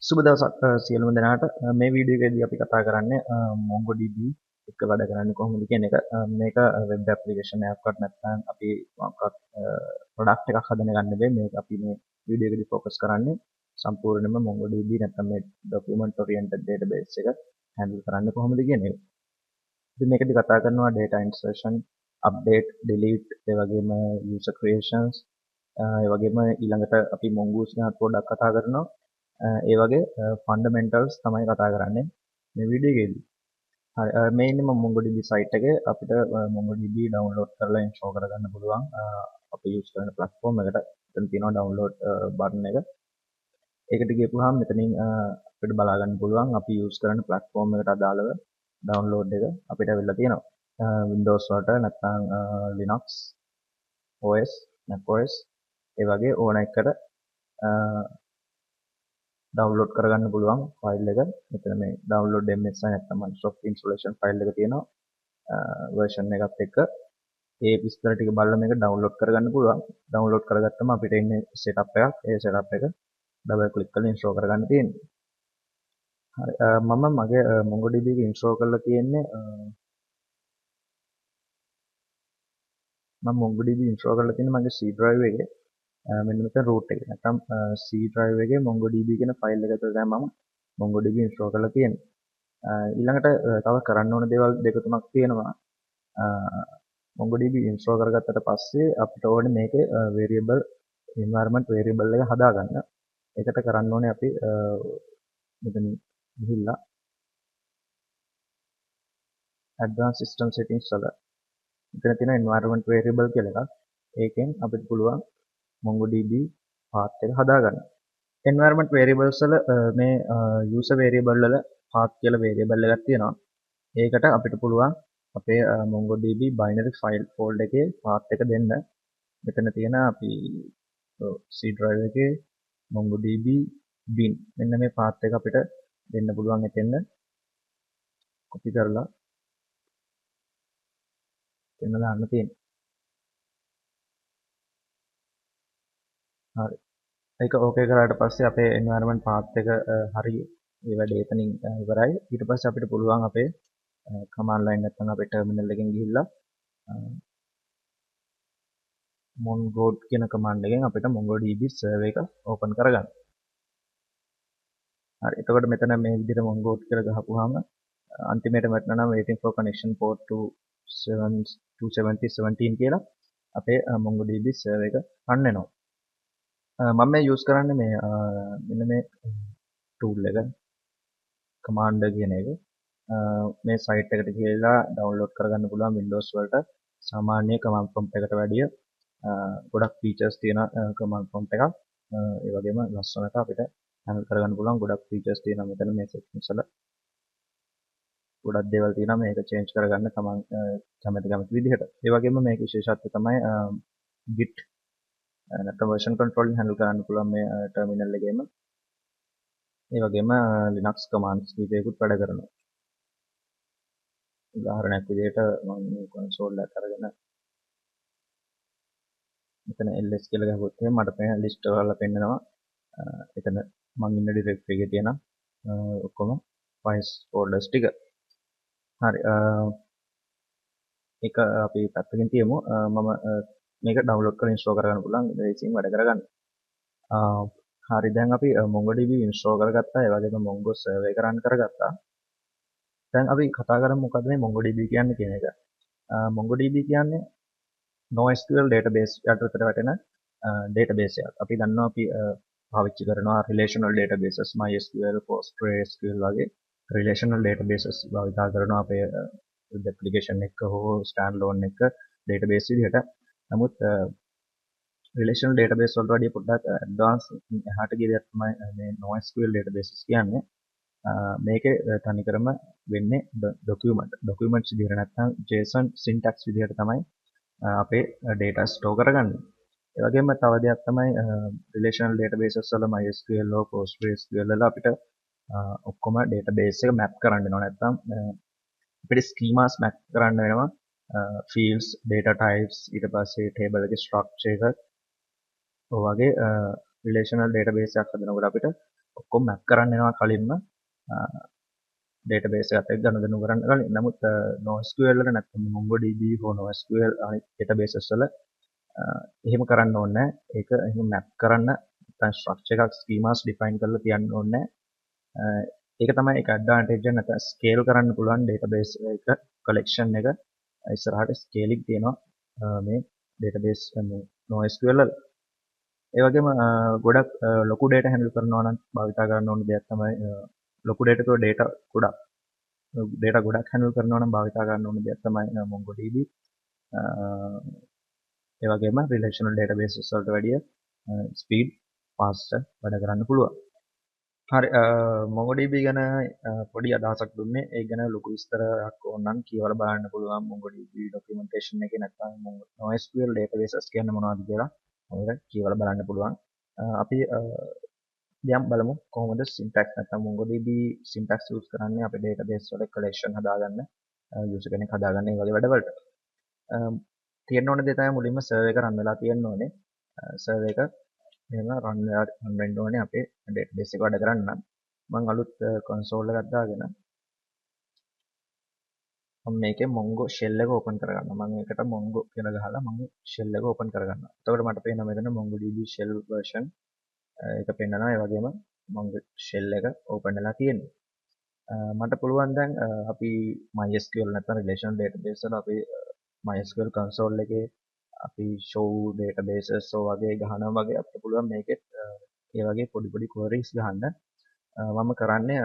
සුබ දවසක් සියලුම දෙනාට. මේ වීඩියෝ එකේදී අපි කතා කරන්නේ MongoDB එක වැඩ කරන්නේ කොහොමද කියන එක. මේක වෙබ් ඇප්ලිකේෂන් එකක් වත් නැත්නම් අපි මොකක්වත් ප්‍රොඩක්ට් එකක් හදන එක නෙවෙයි. මේක අපි මේ වීඩියෝ එකේදී ફોකස් කරන්නේ සම්පූර්ණයෙන්ම MongoDB නැත්නම් මේ document oriented database එක handle කරන්නේ කොහොමද කියන එක. ඉතින් මේකදී කතා කරනවා data insertion, update, delete, ඒ වගේම user creations, ඒ වගේම ඊළඟට අපි mongoose ගැන පොඩ්ඩක් කතා කරනවා. ඒ වගේ ෆන්ඩමෙන්ටල්ස් තමයි කතා කරන්නේ මේ වීඩියෝ එකේදී. හරි මේ ඉන්නේ මම MongoDB site එකේ. අපිට MongoDB download කරලා install කරගන්න පුළුවන් අපි use කරන platform එකට. එතන තියෙනවා download button එක. ඒකට ගියපුවාම මෙතනින් අපිට බලා ගන්න පුළුවන් අපි use කරන platform එකට අදාළව download එක අපිට වෙලා තියෙනවා. Windows වලට නැත්නම් Linux OS, macOS ඒ වගේ ඕන එකකට ඩවුන්ලෝඩ් කරගන්න පුළුවන් ෆයිල් එක. මෙතන මේ download MSI නැත්නම් Microsoft installation ෆයිල් එක තියෙනවා version එකත් එක්ක. ඒ විස්තර ටික බලලා මේක download කරගන්න පුළුවන්. download කරගත්තම අපිට එන්නේ setup එකක්. ඒ setup එක double click කරලා install කරගන්න තියෙන්නේ. හරි මම මගේ MongoDB එක install කරලා තියෙන්නේ මගේ C drive එකේ. මෙන්න මෙතන root එක. නැත්නම් C drive එකේ MongoDB කියන ෆයිල් එක ඇතුළේ තමයි මම MongoDB install කරලා තියෙන්නේ. ඊළඟට තව කරන්න ඕන දේවල් දෙක තුනක් තියෙනවා. MongoDB install කරගත්තට පස්සේ අපිට ඕනේ මේකේ variable environment variable එක හදාගන්න. ඒකට කරන්න ඕනේ අපි මෙතන ගිහිල්ලා advanced system settings වල මෙතන තියෙන environment variable කියලා එකක්. ඒකෙන් අපිට පුළුවන් MongoDB path එක හදාගන්න. environment variables වල මේ user variable වල path කියලා variable එකක් තියෙනවා. ඒකට අපිට පුළුවන් අපේ MongoDB binary file folder එකේ path එක දෙන්න. මෙතන තියෙන අපි C drive එකේ MongoDB bin මෙන්න මේ path එක අපිට දෙන්න පුළුවන් එතෙන්ද copy කරලා එතන දාන්න තියෙනවා. හරි. ඒක ඕකේ කරාට පස්සේ අපේ environment path එක හරි ඒ වැඩේ එතනින් ඉවරයි. ඊට පස්සේ අපිට පුළුවන් අපේ command line නැත්නම් අපේ terminal එකෙන් ගිහිල්ලා mongood කියන command එකෙන් අපිට MongoDB server එක open කරගන්න. හරි. එතකොට මෙතන මේ විදිහට mongood කියලා ගහපුවාම අන්තිමේට වැටෙනවා waiting for connection port to 27017 කියලා අපේ MongoDB server එක run වෙනවා. මම මේ use කරන්නේ මේ මෙන්න මේ tool එක commander කියන එක. මේ site එකට ගිහලා download කරගන්න පුළුවන් Windows වලට සාමාන්‍ය command prompt එකට වැඩිය ගොඩක් features තියෙන command prompt එකක්. ඒ වගේම ලස්සනට අපිට handle කරගන්න පුළුවන් ගොඩක් features තියෙනවා මෙතන මේ settings වල. ගොඩක් දේවල් තියෙනවා මේක change කරගන්න තමන් කැමති විදිහට. ඒ වගේම මේක විශේෂත්වය තමයි git නැත්නම් version control handle කරන්න පුළුවන් මේ terminal එකේම. ඒ වගේම Linux commands කීපයකුත් වැඩ කරනවා. උදාහරණයක් විදිහට මම මේ console එක අරගෙන මෙතන ls කියලා ගහුවොත් එහෙනම් මට පේන list වල පෙන්නනවා. එතන මම ඉන්න directory එකේ තියෙන ඔක්කොම files folders ටික. හරි ඒක අපි පැත්තකින් තියමු. මම මේක download කරලා install කරගන්න පුළුවන් ඉතින් වැඩ කරගන්න. හරි දැන් අපි MongoDB install කරගත්තා. ඒ වගේම Mongo server එක run කරගත්තා. දැන් අපි කතා කරමු මොකද්ද මේ MongoDB කියන්නේ කියන එක. MongoDB කියන්නේ NoSQL database යටතට වැටෙන database එකක්. අපි දන්නවා අපි පාවිච්චි කරනවා relational databases MySQL, PostgreSQL වගේ relational databases භාවිතා කරනවා අපේ web application එක හෝ standalone එක database විදිහට. නමුත් relational database වලට වඩා පොඩ්ඩක් advanced එහාට ගිය දෙයක් තමයි මේ NoSQL databases කියන්නේ. මේකේ තනිකරම වෙන්නේ documents විදිහට නැත්නම් JSON syntax විදිහට තමයි අපේ data store කරගන්නේ. ඒ වගේම තව දෙයක් තමයි relational databases වල MySQL හෝ PostgreSQL වල අපිට ඔක්කොම database එක map කරන්න වෙනවා. නැත්නම් අපිට schemas map කරන්න වෙනවා. fields, data types, ඊට පස්සේ table එකේ structure එක ඔය වගේ relational database එකක් හදනකොට අපිට ඔක්කොම මැප් කරන්න වෙනවා කලින්ම database එකත් එක්ක ගනුදෙනු කරන්න කලින්. නමුත් NoSQL වල නැත්නම් MongoDB හෝ NoSQL අනිත් databases වල එහෙම කරන්න ඕනේ නැහැ. ඒක එහෙම map කරන්න නැත්නම් structure එකක් schemas define කරලා තියන්න ඕනේ නැහැ. ඒක තමයි ඒක advantage එක. නැත්නම් scale කරන්න පුළුවන් database එක collection එක ඉස්සරහට scaling තියෙනවා මේ database මේ NoSQL වල. ඒ වගේම ගොඩක් ලොකු data handle කරනවා නම් භාවිතා කරන්න ඕන දෙයක් තමයි ලොකු data ගොඩක් handle කරනවා නම් භාවිතා කරන්න ඕන දෙයක් තමයි MongoDB. ඒ වගේම relational databases වලට වැඩිය speed faster වැඩ කරන්න පුළුවන්. හරි MongoDB ගැන පොඩි අදහසක් දුන්නේ. ඒ ගැන ලොකු විස්තරයක් ඕන නම් කියවලා බලන්න පුළුවන් MongoDB documentation එකේ නැත්නම් NoSQL databases කියන්නේ මොනවද කියලා. ඔයාලා කියවලා බලන්න පුළුවන්. අපි දැන් බලමු කොහොමද syntax නැත්නම් MongoDB syntax use කරන්නේ අපේ database වල collection හදාගන්න user කෙනෙක් හදාගන්න ඒ වගේ වැඩවලට. තියෙන්න ඕන දේ තමයි මුලින්ම server එක run වෙලා තියෙන්න ඕනේ. server එක එහෙම run වෙන්න ඕනේ අපේ database එක වැඩ කරන්න නම්. මම අලුත් console එකක් දාගෙන මම මේකේ Mongo shell එක open කරගන්නවා. මම ඒකට Mongo කියලා ගහලා මම shell එක open කරගන්නවා. එතකොට මට පේනවා මෙතන MongoDB shell version එක පෙන්නනවා. ඒ වගේම Mongo shell එක open වෙලා තියෙනවා. මට පුළුවන් දැන් අපි MySQL නැත්නම් relational database වල අපි MySQL console එකේ අපි show databases වගේ ගහනවා වගේ අපිට පුළුවන් මේකෙත් ඒ වගේ පොඩි queries ගහන්න. මම කරන්නේ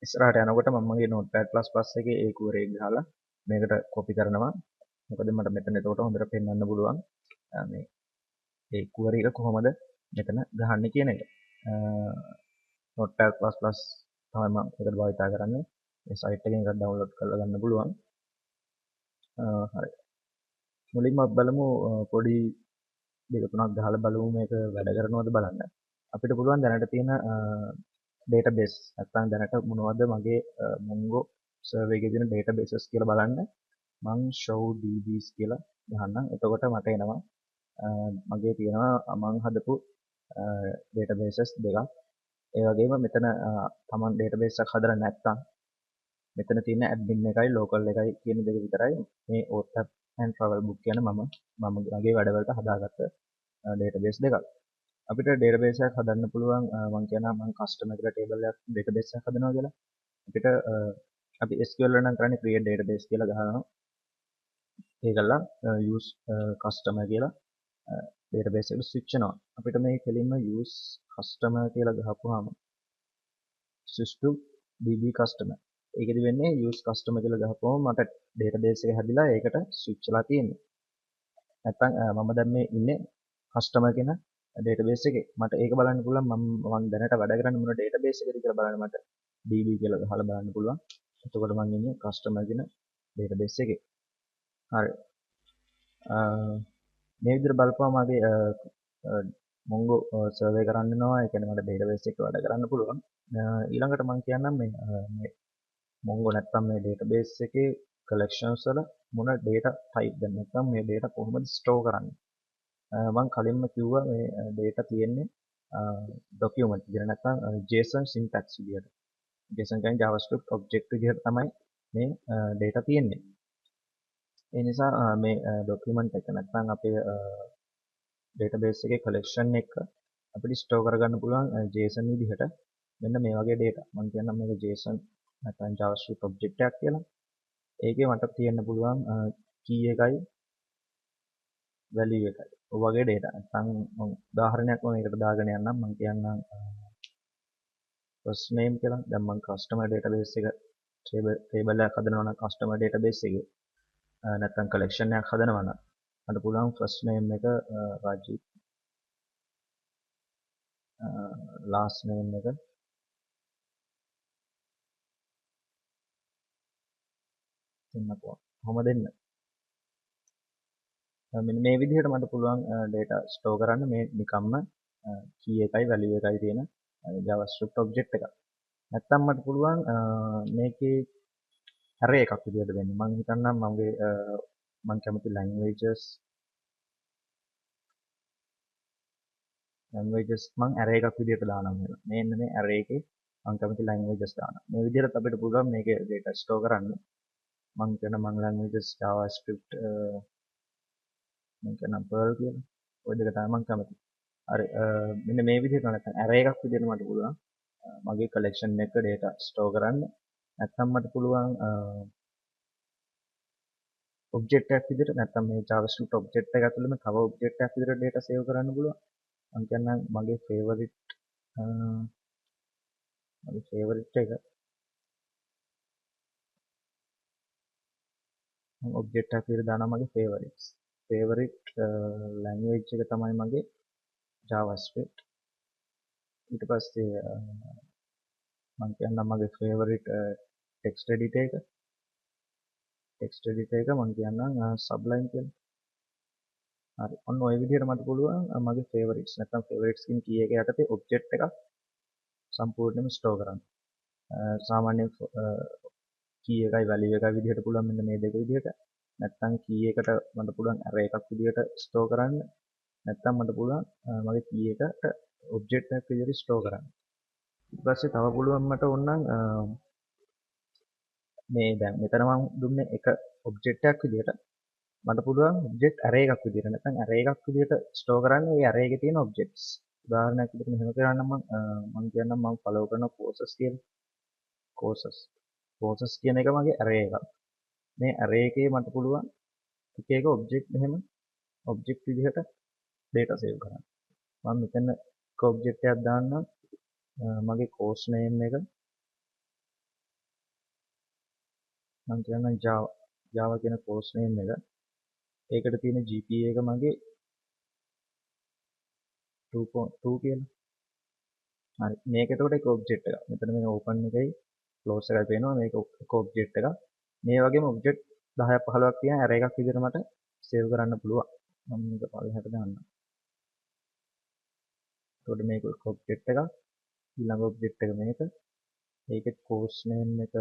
ඉස්සරහට යනකොට මම මගේ notepad++ එකේ ඒ query එක ගහලා මේකට copy කරනවා. මොකද මට මෙතන එතකොට හොඳට පෙන්වන්න පුළුවන් මේ ඒ query එක කොහොමද මෙතන ගහන්නේ කියන එක. notepad++ තමයි මම ඒකට භාවිත කරන්නේ. මේ site එකෙන් එකක් download කරලා ගන්න පුළුවන්. හරි. මුලින්ම අපි බලමු පොඩි දෙක තුනක් ගහලා බලමු මේක වැඩ කරනවද බලන්න. අපිට පුළුවන් දැනට තියෙන database නැත්නම් දැනට මොනවද මගේ Mongo server එකේ තියෙන databases කියලා බලන්න. මම show dbs කියලා ගහන්නම්. එතකොට මට එනවා මගේ තියෙනවා මම හදපු databases දෙකක්. ඒ වගේම මෙතන තමන් database එකක් හදලා නැත්නම් මෙතන තියෙන admin එකයි local එකයි කියන දෙක විතරයි මේ OAuth and travel book කියන මම මගේ වැඩවලට හදාගත්ත database දෙකක්. අපිට database එකක් හදන්න පුළුවන් මම කියනවා මම custom එකට table එකක් database එකක් හදනවා කියලා. අපිට අපි SQL වල නම් කරන්නේ create database කියලා ගහනවා. ඒකලා use customer කියලා database එකට switch වෙනවා. අපිට මේ කෙලින්ම use customer කියලා ගහපුවාම switch to db customer. ඒකෙදි වෙන්නේ use customer කියලා ගහපුවම මට database එක හැදිලා ඒකට switch වෙලා තියෙනවා. නැත්තම් මම දැන් මේ ඉන්නේ customer කියන database එකේ. මට ඒක බලන්න පුළුවන් මම දැනට වැඩ කරන්නේ මොන database එකද කියලා බලන්න මට db කියලා ගහලා බලන්න පුළුවන්. එතකොට මම ඉන්නේ customer කියන database එකේ. හරි. මේ විදිහට බලපුවම මගේ Mongo survey කරන්න වෙනවා. ඒ කියන්නේ මට database එක වැඩ කරන්න පුළුවන්. ඊළඟට මම කියන්නම් මේ Mongo නැත්නම් මේ database එකේ collections වල මොන data type ද නැත්නම් මේ data කොහොමද store කරන්නේ. මම කලින්ම කිව්වා මේ data තියෙන්නේ document විදිහට නැත්නම් JSON syntax විදිහට. JSON කියන්නේ JavaScript object විදිහට තමයි මේ data තියෙන්නේ. ඒ නිසා මේ document එක නැත්නම් අපේ database එකේ collection එක අපිට store කරගන්න පුළුවන් JSON විදිහට. මෙන්න මේ වගේ data. මම කියන්නම් මේක JSON නැත්නම් JavaScript object එකක් කියලා. ඒකේ මට තියෙන්න පුළුවන් key එකයි value එකයි. ඔය වගේ data. නැත්නම් උදාහරණයක් මම මේකට දාගෙන යන්නම්. මම කියන්නම් first name කියලා. දැන් මම customer database එක table එකක් හදනවා නම් customer database එකේ නැත්නම් collection එකක් හදනවා නම් මට පුළුවන් first name එක රාජි last name එක දෙන්නකෝ. කොහොම දෙන්න? මෙන්න මේ විදිහට මට පුළුවන් data store කරන්න මේ නිකම්ම key එකයි value එකයි තියෙන JavaScript object එකක්. නැත්තම් මට පුළුවන් මේකේ array එකක් විදිහට දෙන්න. මම හිතන්නම් මම කැමති languages languages මම array එකක් විදිහට දානවා මෙහෙම. මෙන්න මේ array එකේ මම කැමති languages දානවා. මේ විදිහට අපිට පුළුවන් මේකේ data store කරන්න. මම කියන මම languages javascript මම කියන perl කියලා. ඔය දෙක තමයි මම කැමති. හරි මෙන්න මේ විදිහට නැත්නම් array එකක් විදිහට මට පුළුවන් මගේ collection එක data store කරන්න. නැත්නම් මට පුළුවන් object එකක් විදිහට නැත්නම් මේ javascript object එක ඇතුළේම තව object එකක් විදිහට data save කරන්න පුළුවන්. මම කියන්නම් මගේ favorite එක මම object එකක් විදිහට දානවා මගේ favorites. favorite language එක තමයි මගේ javascript. ඊට පස්සේ මම කියන්නම් මගේ favorite text editor එක. text editor එක මම කියන්නම් sublime කියලා. හරි. ඔන්න ඔය විදිහට මට පුළුවන් මගේ favorites නැත්නම් favorites කියන key එක යටතේ object එකක් සම්පූර්ණයෙන්ම store කරන්න. සාමාන්‍යයෙන් key එකයි value එකයි විදිහට පුළුවන් මෙන්න මේ දෙක විදිහට. නැත්නම් key එකට මට පුළුවන් array එකක් විදිහට store කරන්න. නැත්නම් මට පුළුවන් මගේ key එකට object එකක් විදිහට store කරන්න. ඊට පස්සේ තව පුළුවන් මට ඕනනම් මේ දැන් මෙතන මම දුන්නේ එක object එකක් විදිහට මට පුළුවන් object array එකක් විදිහට නැත්නම් array එකක් විදිහට store කරන්න ඒ array එකේ තියෙන objects. උදාහරණයක් විදිහට මෙහෙම කරන්නම් මම කියන්නම් මම follow කරන courses කියලා. courses කියන එක මගේ array එකක්. මේ array එකේ මට පුළුවන් එක එක object මෙහෙම object විදිහට data save කරන්න. මම මෙතන එක object එකක් දාන්නම් මගේ course name එක මම කියන්නම් Java කියන course name එක. ඒකට තියෙන GPA එක මගේ 2.2 කියලා. හරි. මේක එතකොට එක object එකක්. මෙතන මේ open එකයි close එකයි පේනවා. මේක එක object එකක්. මේ වගේම object 10ක් 15ක් තියෙන array එකක් විදිහට මට save කරන්න පුළුවන්. මම මේක පල්ලෙහාට දාන්නම්. එතකොට මේක එක object එකක්. ඊළඟ object එක මේක. ඒකේ course name එක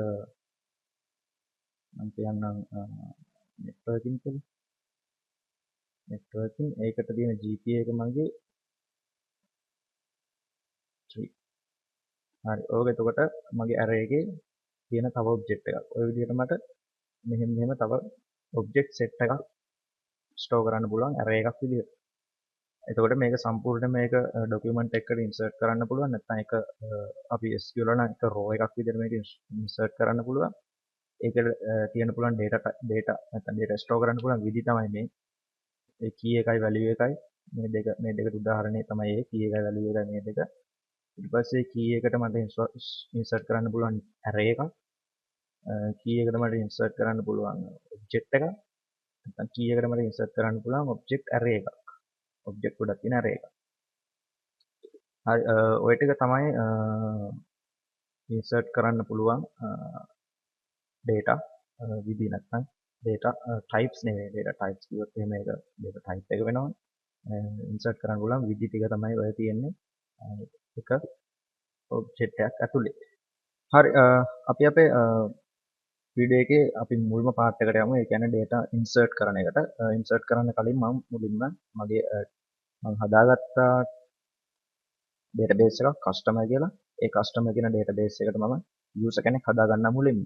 මම කියන්නම් networking කියලා. networking ඒකට තියෙන GPA එක මගේ 3. හරි. ඕක එතකොට මගේ array එකේ තියෙන තව object එකක්. ඔය විදිහට මට මෙහෙම තව object set එකක් store කරන්න පුළුවන් array එකක් විදිහට. එතකොට මේක සම්පූර්ණයෙන් මේක document එකකට insert කරන්න පුළුවන්. නැත්නම් ඒක අපි SQL වල නම් එක row එකක් විදිහට මේක insert කරන්න පුළුවන්. ඒකට තියෙන්න පුළුවන් data නැත්නම් data store කරන්න පුළුවන් විදි තමයි මේ. ඒ key එකයි value එකයි මේ දෙකට උදාහරණය තමයි ඒ key එකයි value එකයි මේ දෙක. ඊට පස්සේ key එකට මට insert කරන්න පුළුවන් array එකක්. key එකට මට insert කරන්න පුළුවන් object එකක්. නැත්නම් key එකට මට insert කරන්න පුළුවන් object array එකක්. object ගොඩක් තියෙන array එකක්. හරි ඔය ටික තමයි insert කරන්න පුළුවන් data විදි නැත්නම් data types නෙවෙයි data types කිව්වොත් එහෙම ඒක data type එක වෙනවා. insert කරන්න පුළුවන් විදි ටික තමයි ඔය තියෙන්නේ. එක object එකක් ඇතුලේ. හරි අපි අපේ වීඩියෝ එකේ අපි මුල්ම part එකට යමු. ඒ කියන්නේ data insert කරන එකට. insert කරන්න කලින් මම මුලින්ම මගේ මම හදාගත්ත database එකක් customer කියලා. ඒ customer කියන database එකට මම user කෙනෙක් හදාගන්න මුලින්ම.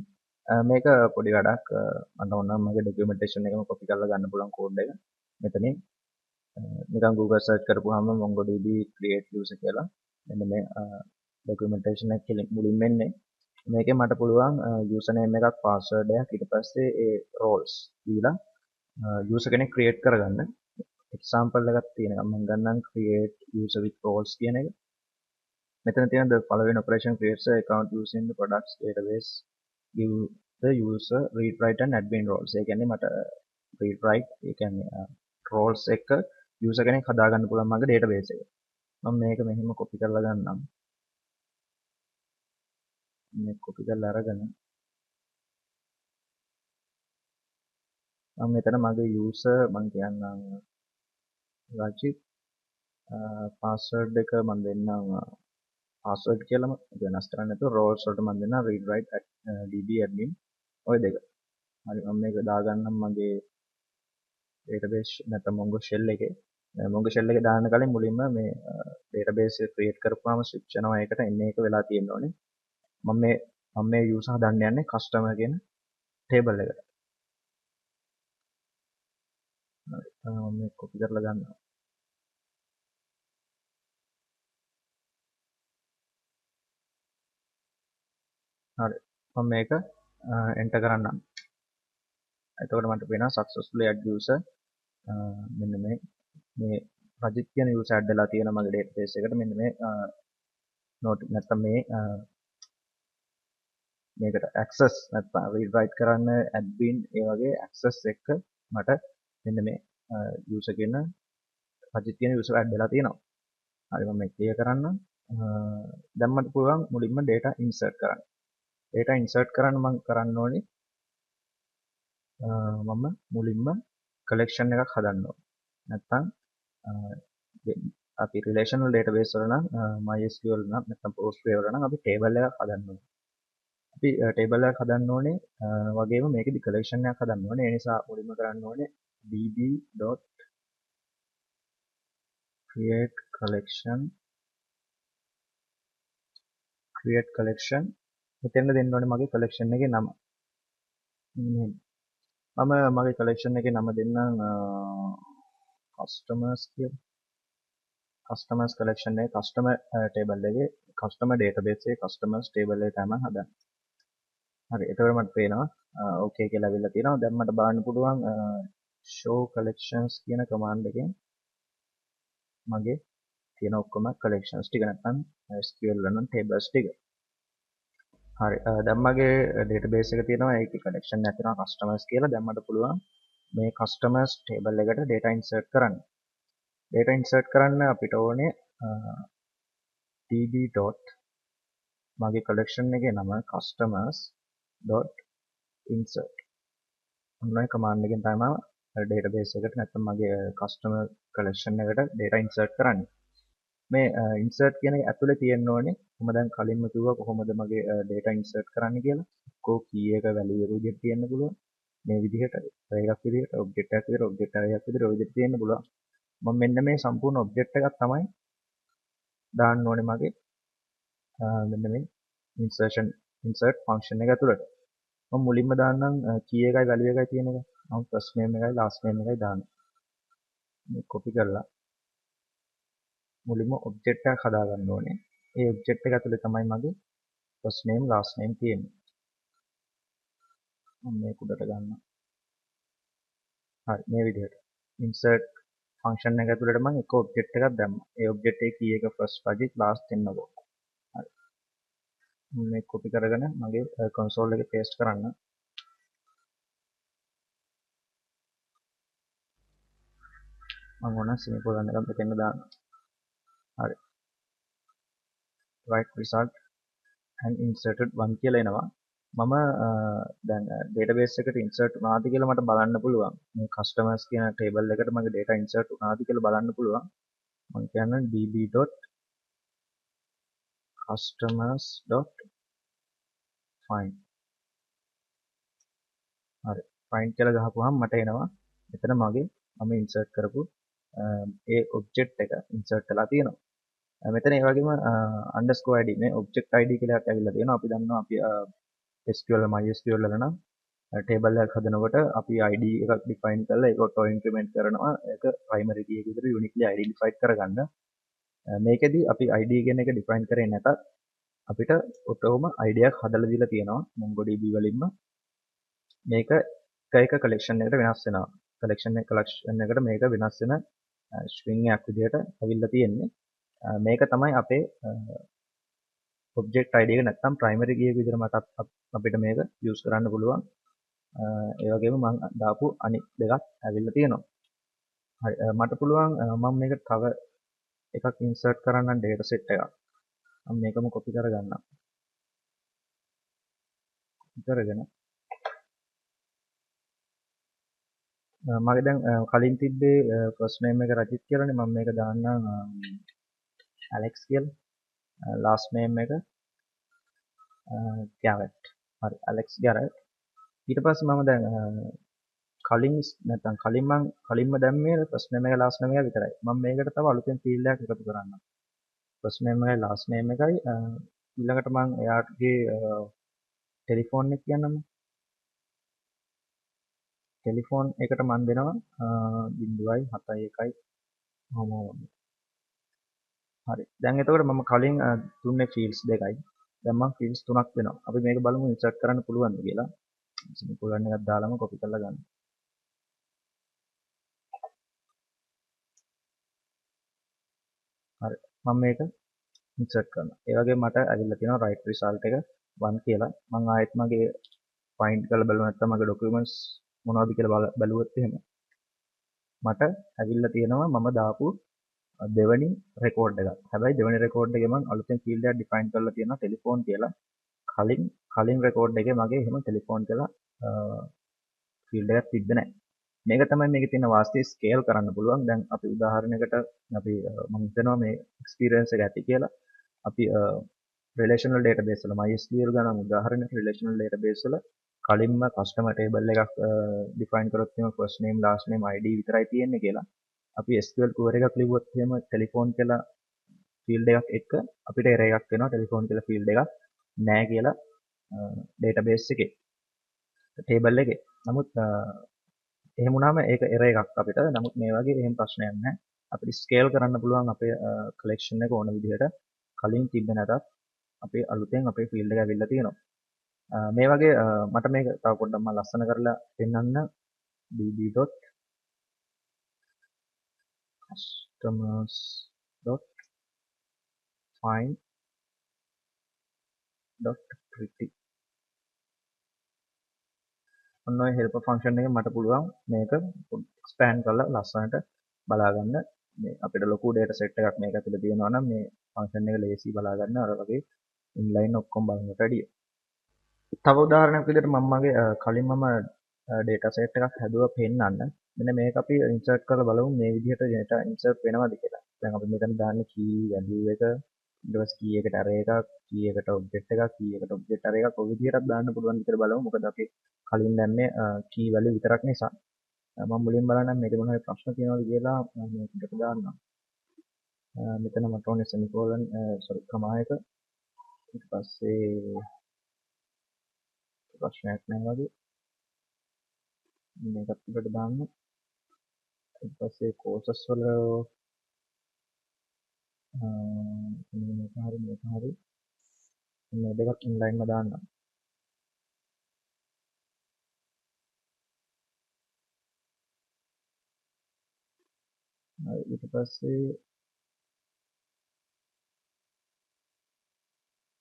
මේක පොඩි වැඩක්. මට ඕන නම් මගේ documentation එකම copy කරලා ගන්න පුළුවන් code එක. මෙතනින් නිකන් Google search කරපුවාම MongoDB create user කියලා මෙන්න මේ documentation එක මුලින්ම එන්නේ. මේකෙන් මට පුළුවන් username එකක් password එකක් ඊට පස්සේ ඒ roles දීලා user කෙනෙක් create කරගන්න. example එකක් තියෙනවා මම ගන්නම් create user with roles කියන එක. මෙතන තියෙන the following operation creates an account using the products database give the user read write and admin roles. ඒ කියන්නේ මට read write ඒ කියන්නේ roles එක user කෙනෙක් හදාගන්න පුළුවන් මගේ database එක. මම මේක මෙහෙම copy කරලා ගන්නම්. මේ copy කරලා අරගෙන මම මෙතන මගේ user මම කියන්නම් රජිත් password එක මම දෙන්නම් password කියලාම වෙනස් කරන්න නැතුව roles වලට මම දෙන්නම් read write db admin ඔය දෙක. හරි මම මේක දාගන්නම් මගේ database නැත්නම් mongo shell එකේ. මොන්ගෝ ෂෙල් එක දාන්න කලින් මුලින්ම මේ database එක create කරපුවාම switch වෙනවා ඒකට එන්නේ එක වෙලා තියෙන්න ඕනේ. මම මේ user හදන්න යන්නේ customer කියන table එකට. හරි. මම මේක copy කරලා ගන්නවා. හරි. මම මේක enter කරන්නම්. එතකොට මට පේනවා successfully add user මෙන්න මේ රජිත් කියන user add වෙලා තියෙනවා මගේ database එකට. මෙන්න මේ note නැත්නම් මේකට access නැත්නම් read write කරන්න admin ඒ වගේ access එක මට මෙන්න මේ user කියන රජිත් කියන user add වෙලා තියෙනවා. හරි මම මේක clear කරන්න. දැන් මට පුළුවන් මුලින්ම data insert කරන්න. data insert කරන්න මම කරන්න ඕනේ මම මුලින්ම collection එකක් හදන්න ඕනේ. නැත්නම් අපි relational database වල නම් MySQL නම් නැත්නම් Postgre වල නම් අපි table එකක් හදන්න ඕනේ. අපි table එකක් හදන්න ඕනේ වගේම මේකෙදි collection එකක් හදන්න ඕනේ. ඒ නිසා මුලින්ම කරන්න ඕනේ db.create collection මෙතෙන්ද දෙන්න ඕනේ මගේ collection එකේ නම. මම මගේ collection එකේ නම දෙන්නම් customers කියලා. customers collection එකේ customer table එකේ customer database එකේ customers table එක තමයි හදන්නේ. හරි එතකොට මට පේනවා okay කියලා අවිල්ලා තියෙනවා. දැන් මට බලන්න පුළුවන් show collections කියන command එකෙන් මගේ තියෙන ඔක්කොම collections ටික නැත්නම් SQL වල නම් tables ටික. හරි දැන් මගේ database එක තියෙනවා ඒකේ collection එකක් තියෙනවා customers කියලා. දැන් මට පුළුවන් මේ customers table එකට data insert කරන්න. data insert කරන්න අපිට ඕනේ db. මගේ collection එකේ නම customers.insert. ඔන්න command එකෙන් තමයි database එකට නැත්නම් මගේ customer collection එකට data insert කරන්නේ. මේ insert කියන එක ඇතුලේ තියෙන්න ඕනේ මම දැන් කලින්ම කිව්වා කොහොමද මගේ data insert කරන්න කියලා. කෝ key එක value එක විදිහට තියෙන්න පුළුවන්. මේ විදිහට array එකක් විදිහට object එකක් විදිහට object array එකක් විදිහට ඔය විදිහට තියෙන්න පුළුවන්. මම මෙන්න මේ සම්පූර්ණ object එකක් තමයි දාන්න ඕනේ මගේ මෙන්න මේ insert function එක ඇතුළට. මම මුලින්ම දාන්නම් key එකයි value එකයි තියෙන එක. මම first name එකයි last name එකයි දානවා. මේ copy කරලා මුලින්ම object එකක් හදා ගන්න ඕනේ. ඒ object එක ඇතුලේ තමයි මගේ first name last name තියෙන්නේ. මම මේක උඩට ගන්නවා. හරි මේ විදිහට insert function එක ඇතුළට මම එක object එකක් දැම්මා. ඒ object එකේ key එක first digit last දෙන්නකෝ. හරි. මම මේක copy කරගෙන මගේ console එකේ paste කරන්න. මම ඕන semicolon එකක් මෙතන දානවා. හරි. right result and inserted 1 කියලා එනවා. මම දැන් database එකට insert වුණාද කියලා මට බලන්න පුළුවන්. මේ customers කියන table එකට මගේ data insert වුණාද කියලා බලන්න පුළුවන්. මම කියන්නේ db.customers.find. හරි. find කියලා ගහපුවාම මට එනවා මෙතන මගේ මම insert කරපු ඒ object එක insert වෙලා තියෙනවා. මෙතන ඒ වගේම underscore id මේ object id කියලා එකක් ඇවිල්ලා තියෙනවා. අපි දන්නවා අපි SQL MySQL වල නම් table එකක් හදනකොට අපි id එකක් define කරලා ඒක auto increment කරනවා. ඒක primary key එක විතර uniquely identified කරගන්න. මේකෙදි අපි id කියන එක define කරේ නැතත් අපිට ඔටෝම id එකක් හදලා දීලා තියෙනවා MongoDB වලින්ම. මේක එක collection එකට වෙනස් වෙනවා. collection එකට මේක වෙනස් වෙන string එකක් විදිහට අවිල්ලා තියෙන්නේ. මේක තමයි අපේ object id එක නැත්නම් primary key එක විදිහට මට අපිට මේක use කරන්න පුළුවන්. ඒ වගේම මම දාපු අනිත් දෙකක් ඇවිල්ලා තියෙනවා. හරි මට පුළුවන් මම මේක තව එකක් insert කරන්න data set එකක්. මම මේකම copy කරගන්නම්. copy කරගෙන මගේ දැන් කලින් තිබ්බේ first name එක රජිත් කියලානේ මම මේක දාන්නම් Alex කියලා. last name එක Garrett. හරි Alex Garrett. ඊට පස්සේ මම දැන් කලින් නැත්නම් කලින්ම දැම්මේ ෆස්ට් නේම් එක ලාස්ට් නේම් එක විතරයි. මම මේකට තව අලුතෙන් ෆීල්ඩ් එකක් එකතු කරන්නම්. ෆස්ට් නේම් එකයි ලාස්ට් නේම් එකයි ඊළඟට මම එයාගේ ටෙලිෆෝන් එක කියන්නම. ටෙලිෆෝන් එකට මම දෙනවා 0.71 මොම. හරි. දැන් එතකොට මම කලින් දුන්නේ ෆීල්ඩ්ස් දෙකයි. දැන් මම ෆීල්ඩ්ස් තුනක් දෙනවා. අපි මේක බලමු ඉන්සර්ට් කරන්න පුළුවන්ද කියලා. සෙමිකෝලන් එකක් දාලාම කොපි කරලා ගන්න. හරි. මම මේක ඉන්සර්ට් කරනවා. ඒ වගේම මට ඇවිල්ලා තියෙනවා right result එක 1 කියලා. මම ආයෙත් මගේ find කරලා බලුවා නැත්නම් මගේ documents මොනවද කියලා බැලුවොත් එහෙම මට ඇවිල්ලා තියෙනවා මම දාපු දෙවනි රෙකෝඩ් එකක්. හැබැයි දෙවනි රෙකෝඩ් එකේ මම අලුතෙන් ෆීල්ඩ් එකක් ඩිෆයින් කරලා තියෙනවා ටෙලිෆෝන් කියලා. කලින් රෙකෝඩ් එකේ මගේ එහෙම ටෙලිෆෝන් කියලා ෆීල්ඩ් එකක් තිබ්බේ නැහැ. මේක තමයි මේකේ තියෙන වාස්තේ ස්කේල් කරන්න පුළුවන්. දැන් අපි උදාහරණයකට අපි මම හිතනවා මේ එක්ස්පීරියන්ස් එක ඇති කියලා. අපි රිලේෂනල් ඩේටාබේස් වල MySQL ගන්න උදාහරණයක් රිලේෂනල් ඩේටාබේස් වල කලින්ම කස්ටමර් ටේබල් එකක් ඩිෆයින් කරොත් එහෙම first name last name ID විතරයි තියෙන්නේ කියලා. අපි SQL query එකක් ලිව්වොත් එහෙම ටෙලිෆෝන් කියලා ෆීල්ඩ් එකක් එක්ක අපිට error එකක් එනවා ටෙලිෆෝන් කියලා ෆීල්ඩ් එකක් නැහැ කියලා ඩේටාබේස් එකේ ටේබල් එකේ. නමුත් එහෙම වුණාම ඒක error එකක් අපිට. නමුත් මේ වගේ එහෙම ප්‍රශ්නයක් නැහැ. අපිට ස්කේල් කරන්න පුළුවන් අපේ කලෙක්ෂන් එක ඕන විදිහට කලින් තිබ්බ නැතත් අපේ අලුතෙන් අපේ ෆීල්ඩ් එක ඇවිල්ලා තියෙනවා. මේ වගේ මට මේක තව පොඩ්ඩක් මම ලස්සන කරලා පෙන්නන්න db.customers.find.pretty ඔන්න ඔය helper function එකෙන් මට පුළුවන් මේක expand කරලා ලස්සනට බලා ගන්න. මේ අපිට ලොකු data set එකක් මේක ඇතුලේ තියෙනවා නම් මේ function එක ලේසි බලා ගන්න අර වගේ inline ඔක්කොම බලනට වැඩිය. තව උදාහරණයක් විදිහට මම මගේ කලින් මම data set එකක් හැදුවා පෙන්නන්න. මෙන්න මේක අපි insert කරලා බලමු මේ විදිහට data insert වෙනවද කියලා. දැන් අපි මෙතන දාන්නේ key value එක ඊට පස්සේ key එකට array එකක් key එකට object එකක් key එකට object array එකක් ඔය විදිහටත් දාන්න පුළුවන් කියලා බලමු. මොකද අපි කලින් දැම්මේ key value විතරක් නිසා. මම මුලින් බලන්නම් මේක මොන හරි ප්‍රශ්න තියෙනවද කියලා මේකට දාන්නම්. මෙතන මට ඕනේ semicolon comma එක. ඊට පස්සේ ප්‍රශ්නයක් නැහැ වගේ. මේකත් උඩට දාන්න. ඊට පස්සේ courses වල මේක හරි මේ දෙකක් ඉන්ලයින්ම දාන්නම්. ඊට පස්සේ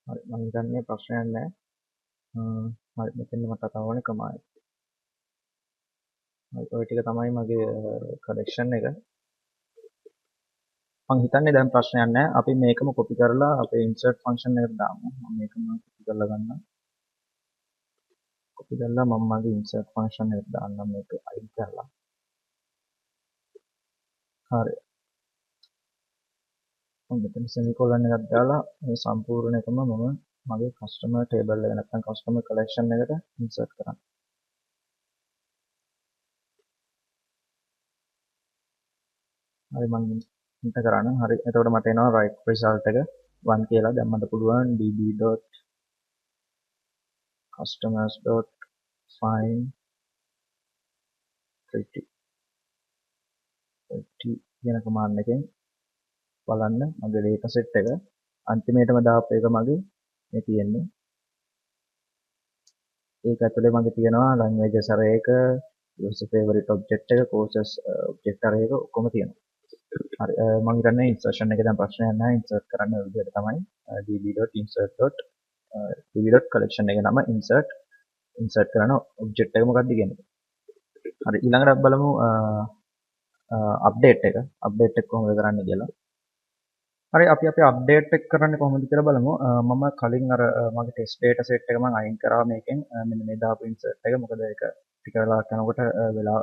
හරි මම හිතන්නේ ප්‍රශ්නයක් නැහැ. හරි මෙතන මට තවවනේ කමායි. හරි ඔය ටික තමයි මගේ කලෙක්ෂන් එක. මම හිතන්නේ දැන් ප්‍රශ්නයක් නැහැ. අපි මේකම කොපි කරලා අපේ insert function එකට දාමු. මම මේකම කොපි කරලා ගන්නම්. කොපි කරලා මම මගේ insert function එකට දාන්නම් මේක අයින් කරලා. හරි. මම මෙතන semicolon එකක් දාලා මේ සම්පූර්ණ එකම මම මගේ customer table එක නැත්නම් customer collection එකට insert කරනවා. හරි මම ඉන්ට කරන්න. හරි එතකොට මට එනවා right result එක 1 කියලා. දැන් මට පුළුවන් db.customers.find.pretty කියන command එකෙන් බලන්න මගේ data set එක අන්තිමේටම දාපු එක මගේ මේ තියෙන්නේ. ඒක ඇතුලේ මගේ තියෙනවා languages array එක, user favorite object එක, courses object array එක ඔක්කොම තියෙනවා. හරි මම හිතන්නේ insertion එක දැන් ප්‍රශ්නයක් නැහැ. insert කරන්න විදිහට තමයි db.collection එක නම insert කරන object එක මොකක්ද කියන්නේ. හරි ඊළඟට බලමු update එක කොහොමද කරන්නේ කියලා. හරි අපි අප්ඩේට් එක කරන්නේ කොහොමද කියලා බලමු. මම කලින් අර මගේ ටෙස්ට් data set එක මම අයින් කරා මේකෙන්. මෙන්න මේ දාපු insert එක. මොකද ඒක ටික වෙලාවක් යනකොට වෙලා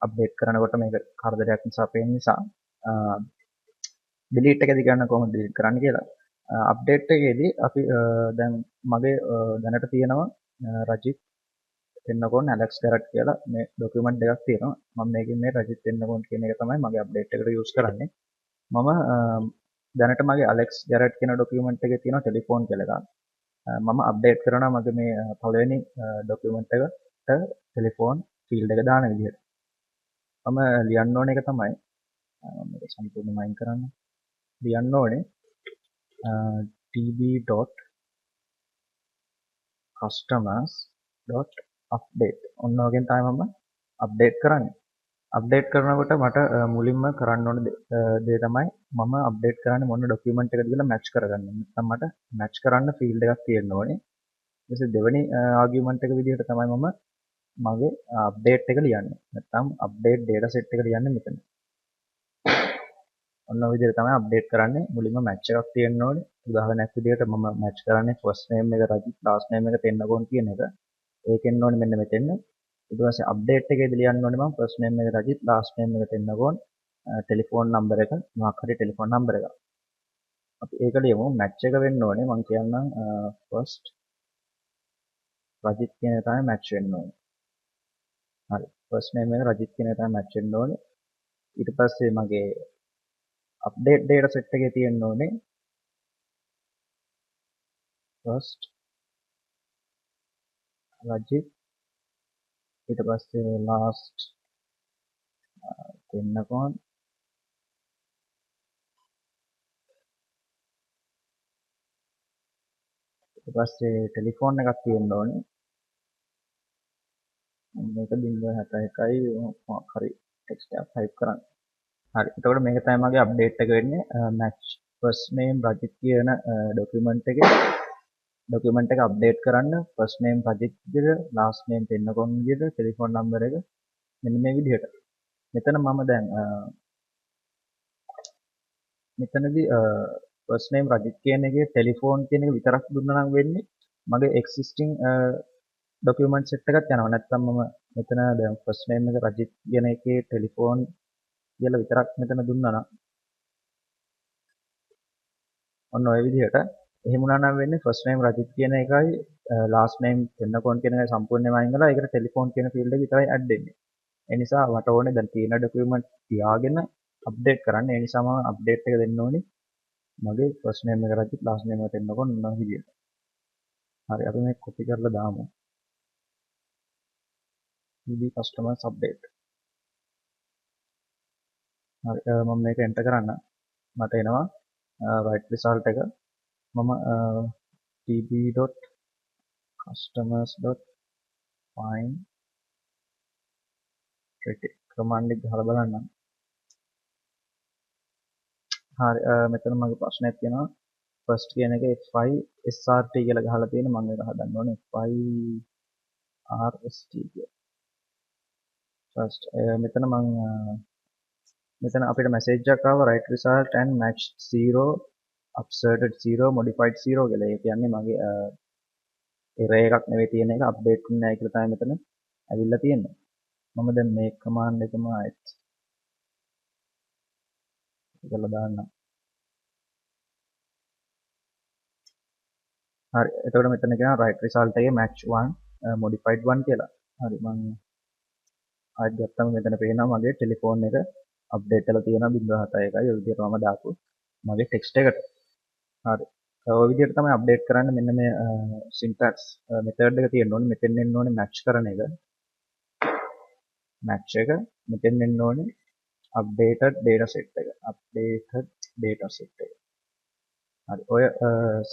අප්ඩේට් කරනකොට මේක කරදරයක් නිසා පේන නිසා delete එකදී ගන්න කොහොමද delete කරන්න කියලා. අප්ඩේට් එකේදී අපි දැන් මගේ දැනට තියෙනවා රජිත් පෙන්නකොන් ඇලෙක්ස් ගැරට් කියලා මේ ડોකියුමන්ට් දෙකක් තියෙනවා. මම මේකෙන් මේ රජිත් පෙන්නකොන් කියන එක තමයි මගේ අප්ඩේට් එකට යූස් කරන්නේ. මම දැනට මගේ ඇලෙක්ස් ගැරට් කියන ડોකියුමන්ට් එකේ තියෙන ටෙලිෆෝන් කියලා එකක්. මම අප්ඩේට් කරනවා මගේ මේ පළවෙනි ડોකියුමන්ට් එකට ටෙලිෆෝන් ෆීල්ඩ් එක දාන විදිහට. මම ලියන්න ඕන එක තමයි මේක සම්පූර්ණයෙන්ම අයින් කරන්න. ලියන්න ඕනේ tb.customers.update ඔන්න ඔගෙන් තමයි මම අප්ඩේට් කරන්නේ. අප්ඩේට් කරනකොට මට මුලින්ම කරන්න ඕන දේ තමයි මම අප්ඩේට් කරන්නේ මොන ડોකියුමන්ට් එකද කියලා මැච් කරගන්න. නැත්නම් මට මැච් කරන්න ෆීල්ඩ් එකක් තියෙන්න ඕනේ. ඊට පස්සේ දෙවෙනි ආගියුමන්ට් එක විදිහට තමයි මම මගේ අප්ඩේට් එක ලියන්නේ. නැත්නම් අප්ඩේට් ඩේටා සෙට් එක ලියන්නේ මෙතන. ඔන්න ඔය විදිහට තමයි අප්ඩේට් කරන්නේ. මුලින්ම මැච් එකක් තියෙන්න ඕනේ. උදාහරණයක් විදිහට මම මැච් කරන්නේ ෆස්ට් නේම් එක රජිත් ලාස්ට් නේම් එක තෙන්නගොන් කියන එක. ඒකෙන්න ඕනේ මෙන්න මෙතෙන්න. ඊට පස්සේ අප්ඩේට් එකේදී ලියන්න ඕනේ මම ෆස්ට් නේම් එක රජිත් ලාස්ට් නේම් එක තෙන්නගොන් ටෙලිෆෝන් නම්බර් එක මොකක් හරි ටෙලිෆෝන් නම්බර් එකක්. අපි ඒක ලියමු මැච් එක වෙන්න ඕනේ. මම කියන්නම් ෆස්ට් රජිත් කියන එක තමයි මැච් වෙන්න ඕනේ. හරි. ෆස්ට් නේම් එක රජිත් කියන එක තමයි මැච් වෙන්න ඕනේ. ඊට පස්සේ මගේ අප්ඩේට් ඩේටා සෙට් එකේ තියෙන්න ඕනේ ෆස්ට් රජිත් ඊට පස්සේ ලාස්ට් දෙන්නකොන් ඊට පස්සේ ටෙලිෆෝන් එකක් තියෙන්න ඕනේ මේක 071යි මොකක් හරි ටෙක්ස්ට් එකක් ටයිප් කරන්න. හරි. එතකොට මේක තමයි මගේ අප්ඩේට් එක වෙන්නේ match first name රජිත් කියන ડોකියුමන්ට් එක අප්ඩේට් කරන්න first name රජිත් විදිහට last name පෙන්නකොන් විදිහට ටෙලිෆෝන් නම්බර් එක මෙන්න මේ විදිහට. මෙතන මම දැන් මෙතනදී first name රජිත් කියන එකේ ටෙලිෆෝන් කියන එක විතරක් දුන්නා නම් වෙන්නේ මගේ existing document set එකක් යනවා. නැත්නම් මම මෙතන දැන් first name එක රජිත් කියන එකේ ටෙලිෆෝන් කියලා විතරක් මෙතන දුන්නා නම් ඔන්න ඔය විදිහට එහෙම වුණා නම් වෙන්නේ first name රජිත් කියන එකයි last name පෙන්නකොන් කියන එකයි සම්පූර්ණයෙන්ම අයින් කරලා ඒකට ටෙලිෆෝන් කියන ෆීල්ඩ් එක විතරයි ඇඩ් වෙන්නේ. ඒ නිසා මට ඕනේ දැන් තියෙන ડોකියුමන්ට් තියාගෙන අප්ඩේට් කරන්න. ඒ නිසා මම අප්ඩේට් එක දෙන්න ඕනේ මගේ first name එක රජිත් last name එක පෙන්නකොන් ඔන්න ඔය විදිහට. හරි අපි මේක කොපි කරලා දාමු. tb customers update. හරි මම මේක එන්ටර් කරන්න. මට එනවා right result එක. මම tb.customers.find command එක ගහලා බලන්න. හරි මෙතන මගේ ප්‍රශ්නයක් තියෙනවා. first කියන එක f5 srt කියලා ගහලා තියෙන මම ඒක හදන්න ඕනේ f5 rst කියලා. first මෙතන මෙතන අපිට message එකක් ආවා right result and match 0 upserted 0 modified 0 කියලා. ඒ කියන්නේ මගේ error එකක් නෙවෙයි තියෙන එක අප්ඩේට් වෙන්නේ නැහැ කියලා තමයි මෙතන ඇවිල්ලා තියෙන්නේ. මම දැන් මේ command එකම ආයෙත් කරලා දාන්නම්. හරි එතකොට මෙතන කියනවා right result එකේ match 1 modified 1 කියලා. හරි මම ආයෙත් ගත්තම මෙතන පේනවා මගේ ටෙලිෆෝන් එක අප්ඩේට් කරලා තියෙනවා 071යි ඔය විදිහට මම දාපු මගේ ටෙක්ස්ට් එකට. හරි. ඔය විදිහට තමයි අප්ඩේට් කරන්න මෙන්න මේ syntax method එක තියෙන්න ඕනේ. මෙතෙන් එන්න ඕනේ match කරන එක. match එක මෙතෙන් එන්න ඕනේ updated data set එක. updated data set එක. හරි. ඔය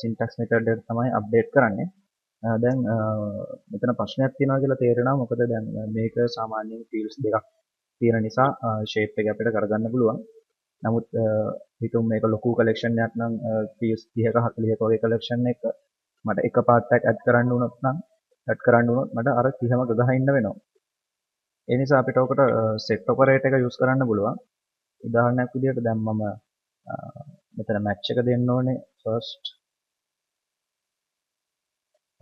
syntax method එක තමයි අප්ඩේට් කරන්නේ. දැන් මෙතන ප්‍රශ්නයක් තියෙනවා කියලා තේරෙනවා. මොකද දැන් මේක සාමාන්‍යයෙන් fields දෙකක් තියෙන නිසා shape එක අපිට කරගන්න පුළුවන්. නමුත් හිතමු මේක ලොකු collection එකක් නම් fields 30ක 40ක වගේ collection එක මට එක part එකක් add කරන්න වුණොත් මට අර 30ම ගහ ඉන්න වෙනවා. ඒ නිසා අපිට ඔකට set operator එක use කරන්න පුළුවන්. උදාහරණයක් විදිහට දැන් මම මෙතන match එක දෙන්න ඕනේ first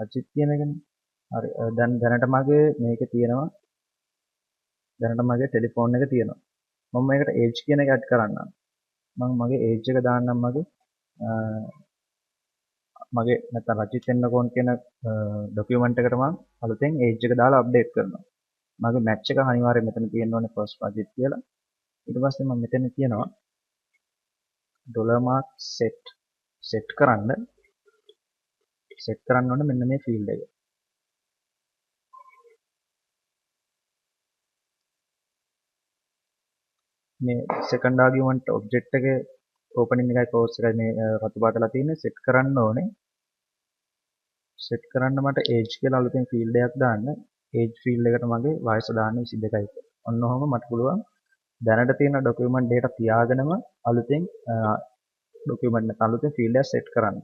අජිත් කියන එකනේ. හරි දැන් දැනට මගේ මේකේ තියෙනවා දැනට මගේ ටෙලිෆෝන් එක තියෙනවා. මම මේකට age කියන එක add කරන්නම්. මම මගේ age එක දාන්නම් මගේ මගේ නැත්නම් රජිත් එන්නකෝන් කියන ડોකියුමන්ට් එකට මම අලුතෙන් ඒජ් එක දාලා අප්ඩේට් කරනවා. මගේ මැච් එක අනිවාර්යයෙන් මෙතන තියෙන්න ඕනේ ෆස්ට් රජිත් කියලා. ඊට පස්සේ මම මෙතන කියනවා $mark set කරන්න ඕනේ මෙන්න මේ ෆීල්ඩ් එක. මේ second argument object එකේ opening එකයි close එකයි මේ රතු පාටලා තියෙන්නේ set කරන්න ඕනේ. set කරන්න මට age කියලා අලුතෙන් field එකක් දාන්න. age field එකට මගේ වයස දාන්න 22යි. ඔන්න ඔහොම මට පුළුවන් දැනට තියෙන document data තියාගෙනම අලුතෙන් document එක අලුතෙන් field එක set කරන්න.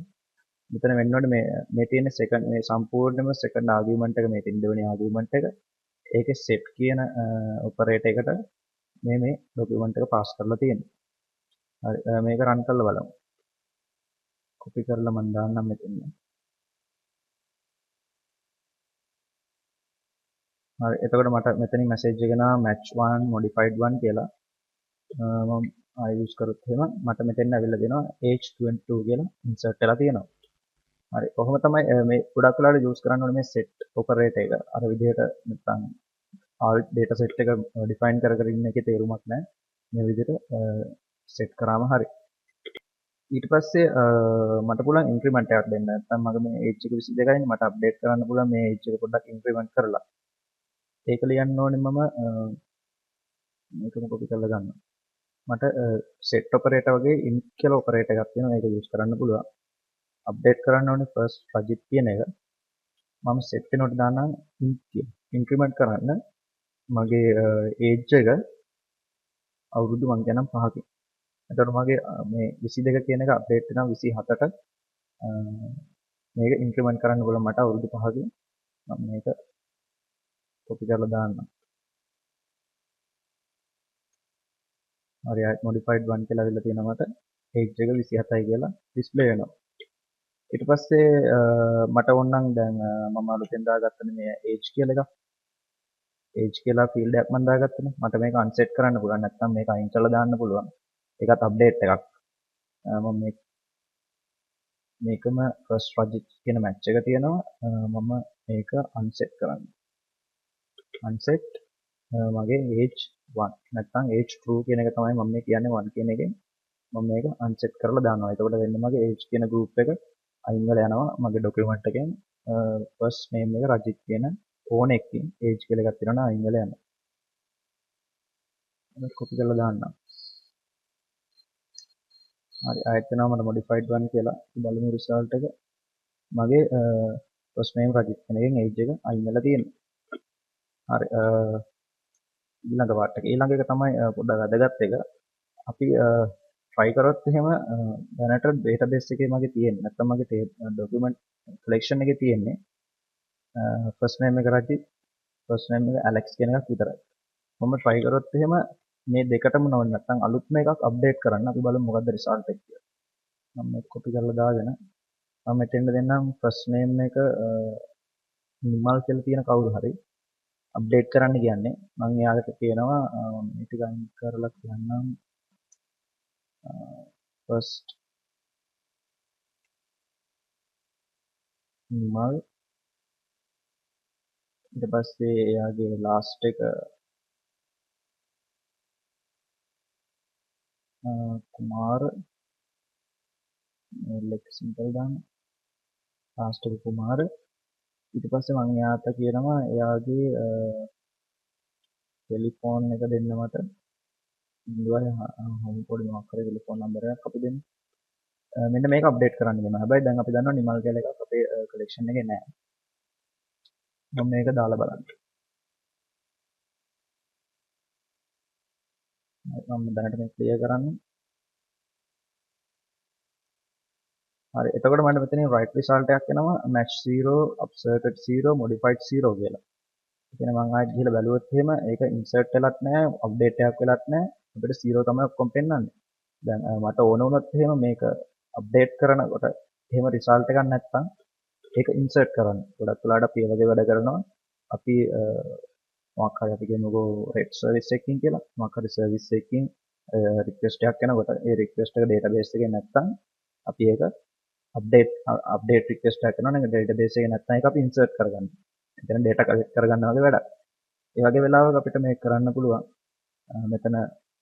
මෙතන වෙන්න ඕනේ මේ තියෙන second මේ සම්පූර්ණයෙන්ම second argument එක මේ තියෙන දෙවෙනි argument එක. ඒකේ set කියන operator එකට මේ document එක pass කරලා තියෙනවා. හරි මේක run කරලා බලමු. copy කරලා මම දාන්නම් මෙතන. හරි එතකොට මට මෙතනින් message එක එනවා match 1 modified 1 කියලා. මම ආයෙ use කරොත් එහෙම මට මෙතෙන් ඇවිල්ලා දෙනවා age 22 කියලා insert වෙලා තියෙනවා. හරි කොහොම තමයි මේ ගොඩක් වෙලාවට use කරන්න ඕනේ මේ set operator එක. අර විදිහට නැත්නම් alt data set එක define කර ඉන්න එකේ තේරුමක් නැහැ. මේ විදිහට set කරාම හරි. ඊට පස්සේ මට පුළුවන් ඉන්ක්‍රිමන්ට් එකක් දෙන්න. නැත්නම් මගේ මේ age එක 22යි නේ මට අප්ඩේට් කරන්න පුළුවන් මේ age එක පොඩ්ඩක් ඉන්ක්‍රිමන්ට් කරලා. ඒක ලියන්න ඕනේ මම මේකම කොපි කරලා ගන්නවා. මට set operator වගේ int කියලා operator එකක් තියෙනවා. මේක use කරන්න පුළුවන්. අප්ඩේට් කරන්න ඕනේ first රජිත් කියන එක. මම set වෙනකොට දාන්නම් int කියලා. ඉන්ක්‍රිමන්ට් කරන්න මගේ age එක අවුරුදු මං කියනම් 5කින්. එතකොට මගේ මේ 22 කියන එක අප්ඩේට් වෙනවා 27ට. මේක ඉන්ක්‍රිමන්ට් කරන්න පුළුවන් මට අවුරුදු 5කින්. මම මේක කොපි කරලා දාන්නම්. හරි ආයෙත් modified 1 කියලා අවිල්ල තියෙනවා මට age එක 27යි කියලා display වෙනවා. ඊට පස්සේ මට ඕනනම් දැන් මම අලුතෙන් දාගත්තනේ මේ age කියලා එකක්. age කියලා field එකක් මම දාගත්තනේ. මට මේක unset කරන්න පුළුවන්. නැත්නම් මේක අයින් කරලා දාන්න පුළුවන්. ඒකත් අප්ඩේට් එකක්. මම මේකම first project කියන match එක තියෙනවා. මම මේක unset කරන්න. unset මගේ age 1 නැත්නම් age true කියන එක තමයි මම මේ කියන්නේ 1 කියන එකෙන් මම මේක unset කරලා දානවා. එතකොට වෙන්නේ මගේ age කියන group එක අයින් වෙලා යනවා මගේ document එකෙන් first name එක රජිත් කියන ඕන එකකින් age කියලා එකක් තියෙනවා අයින් වෙලා යනවා. ඒක copy කරලා දාන්නම්. හරි ආයෙත් එනවා මට modified 1 කියලා. බලමු result එක. මගේ first name රජිත් කියන එකෙන් age එක අයින් වෙලා තියෙනවා. හරි ඊළඟ part එක. ඊළඟ එක තමයි පොඩ්ඩක් වැදගත් එක. අපි try කරොත් එහෙම දැනට database එකේ මගේ තියෙන්නේ නැත්නම් මගේ document collection එකේ තියෙන්නේ first name එක රජිත් first name එක Alex කියන එකක් විතරයි. මම try කරොත් එහෙම මේ දෙකටම නොවන නැත්නම් අලුත්ම එකක් update කරන්න අපි බලමු මොකද්ද result එක කියලා. මම මේක copy කරලා දාගෙන මම මෙතෙන්ද දෙන්නම් first name එක නිමල් කියලා තියෙන කවුරු හරි අප්ඩේට් කරන්න කියන්නේ මම එයාට කියනවා මේක ගන්න කරලා කියන්නම් first නිමල් ඊට පස්සේ එයාගේ last එක කුමාර ලෙක් සිම්පල් දාන්න last එක කුමාර ඊට පස්සේ මම එයාට කියනවා එයාගේ ටෙලිෆෝන් එක දෙන්න මට ඉන්දුවයි හොම් පොඩි මොකක් හරි ටෙලිෆෝන් නම්බර් එකක් අපි දෙන්න. මෙන්න මේක අප්ඩේට් කරන්න වෙනවා. හැබැයි දැන් අපි දන්නවා නිමල් කියලා එකක් අපේ කලෙක්ෂන් එකේ නැහැ. මම මේක දාලා බලන්න. මම දැනට මේක ක්ලියර් කරන්න. හරි එතකොට මට මෙතනින් right result එකක් එනවා match 0 upserted 0 modified 0 කියලා. ඒ කියන්නේ මම ආයෙත් ගිහලා බැලුවොත් එහෙම ඒක insert වෙලත් නැහැ update එකක් වෙලත් නැහැ අපිට 0 තමයි ඔක්කොම පෙන්වන්නේ. දැන් මට ඕන වුණොත් එහෙම මේක අප්ඩේට් කරනකොට එහෙම result එකක් නැත්නම් ඒක insert කරන්න. ගොඩක් වෙලාවට අපි ඒ වගේ වැඩ කරනවා. අපි මොකක් හරි අපි කියමුකෝ red service එකකින් කියලා. මොකක් හරි service එකකින් request එකක් එනකොට ඒ request එක database එකේ නැත්නම් අපි ඒක අප්ඩේට් රික්වෙස්ට් එකක් කරනවා නම් ඩේටාබේස් එකේ නැත්නම් ඒක අපි ඉන්සර්ට් කරගන්න. එතන ඩේටා කලෙක්ට් කරගන්න වගේ වැඩක්. ඒ වගේ වෙලාවක අපිට මේක කරන්න පුළුවන්. මෙතන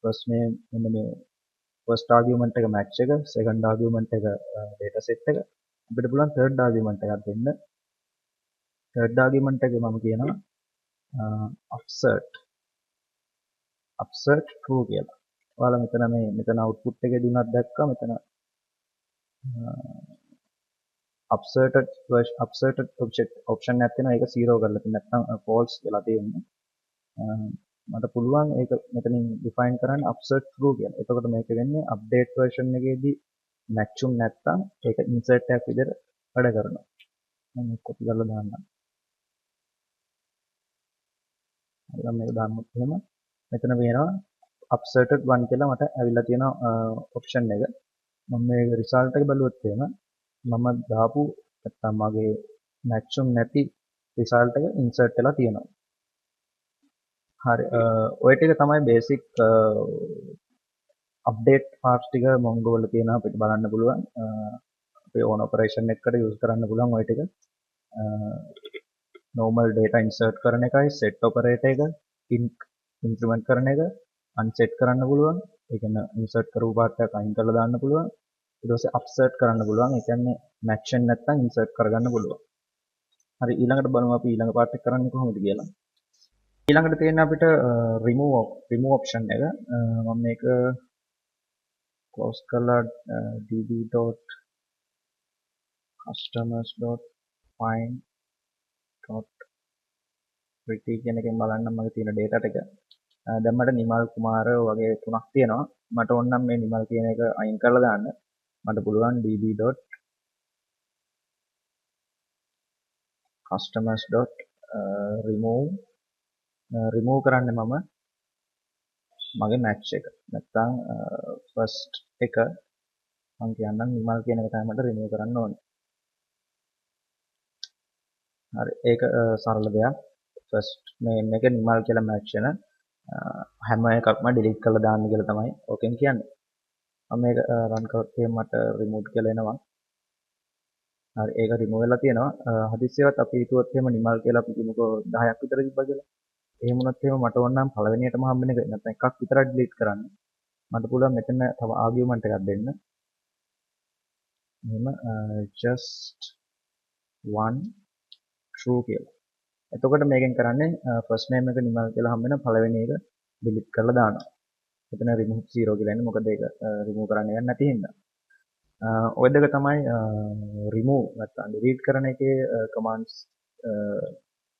ෆස්ට් මේ මෙන්න මේ ෆස්ට් ආගියුමන්ට් එක මැච් එක, සෙකන්ඩ් ආගියුමන්ට් එක ඩේටා සෙට් එක. අපිට පුළුවන් තර්ඩ් ආගියුමන්ට් එකක් දෙන්න. තර්ඩ් ආගියුමන්ට් එකේ මම කියනවා upsert true කියලා. ඔයාලා මෙතන output එකේ දුන්නත් දැක්කා මෙතන upserted object option එකක් තියෙනවා. ඒක 0 කරලා තියෙනවා. නැත්නම් false වෙලා තියෙනවා. මට පුළුවන් ඒක මෙතනින් define කරන්න upsert true කියලා. එතකොට මේක වෙන්නේ update version එකේදී match උන් නැත්නම් ඒක insert එකක් විදිහට වැඩ කරනවා. මම මේක copy කරලා දාන්නම්. හරි මේක දාන්නත් එහෙම මෙතන වෙනවා upserted 1 කියලා මට ඇවිල්ලා තියෙන option එක. මම මේක result එක බලුවොත් එහෙම මම දාපු නැත්නම් මගේ match උන් නැති result එක insert වෙලා තියෙනවා. හරි ඔය ටික තමයි බේසික් අප්ඩේට් පාර්ට්ස් ටික මොන්ගෝ වල තියෙනවා අපිට බලන්න පුළුවන්. අපේ ඕන ඔපරේෂන් එකකට යූස් කරන්න පුළුවන් ඔය ටික. normal data insert කරන එකයි set operator එක increment කරන එක unset කරන්න පුළුවන්. ඒ කියන්නේ insert කරපු part එක අයින් කරලා දාන්න පුළුවන්. ඊට පස්සේ upsert කරන්න පුළුවන්. ඒ කියන්නේ match එක නැත්තම් insert කරගන්න පුළුවන්. හරි ඊළඟට බලමු අපි ඊළඟ part එක කරන්නේ කොහොමද කියලා. ඊළඟට තියෙන අපිට remove option එක. මම මේක close කරලා db.customers.find.pretty කියන එකෙන් බලන්න මගේ තියෙන data ටික. දැන් මට නිමල් කුමාර වගේ තුනක් තියෙනවා. මට ඕන නම් මේ නිමල් කියන එක අයින් කරලා දාන්න. මට පුළුවන් db.customers.remove කරන්නේ මම මගේ match එක. නැත්තම් first එක මම කියන්නම් නිමල් කියන එක තමයි මට remove කරන්න ඕනේ. හරි ඒක සරල දෙයක්. first name එක නිමල් කියලා match වෙන හැම එකක්ම delete කරලා දාන්න කියලා තමයි ඕකෙන් කියන්නේ. මම මේක run කරොත් මට remove කියලා එනවා. හරි ඒක remove වෙලා තියෙනවා. හදිස්සියවත් අපි හිතුවොත් එහෙම නිමල් කියලා අපි කිමුකෝ 10ක් විතර තිබ්බා කියලා. එහෙම වුණොත් එහෙම මට ඕන නම් පළවෙනියටම හම්බෙන එක නැත්නම් එකක් විතරක් delete කරන්න. මට පුළුවන් මෙතන තව argument එකක් දෙන්න. මෙහෙම just one true කියලා. එතකොට මේකෙන් කරන්නේ first name එක නිමල් කියලා හම්බ වෙන පළවෙනි එක delete කරලා දානවා. එතන remove 0 කියලා එන්නේ මොකද ඒක remove කරන්න යන්නේ නැති හින්දා. ඔය දෙක තමයි remove නැත්නම් delete කරන එකේ commands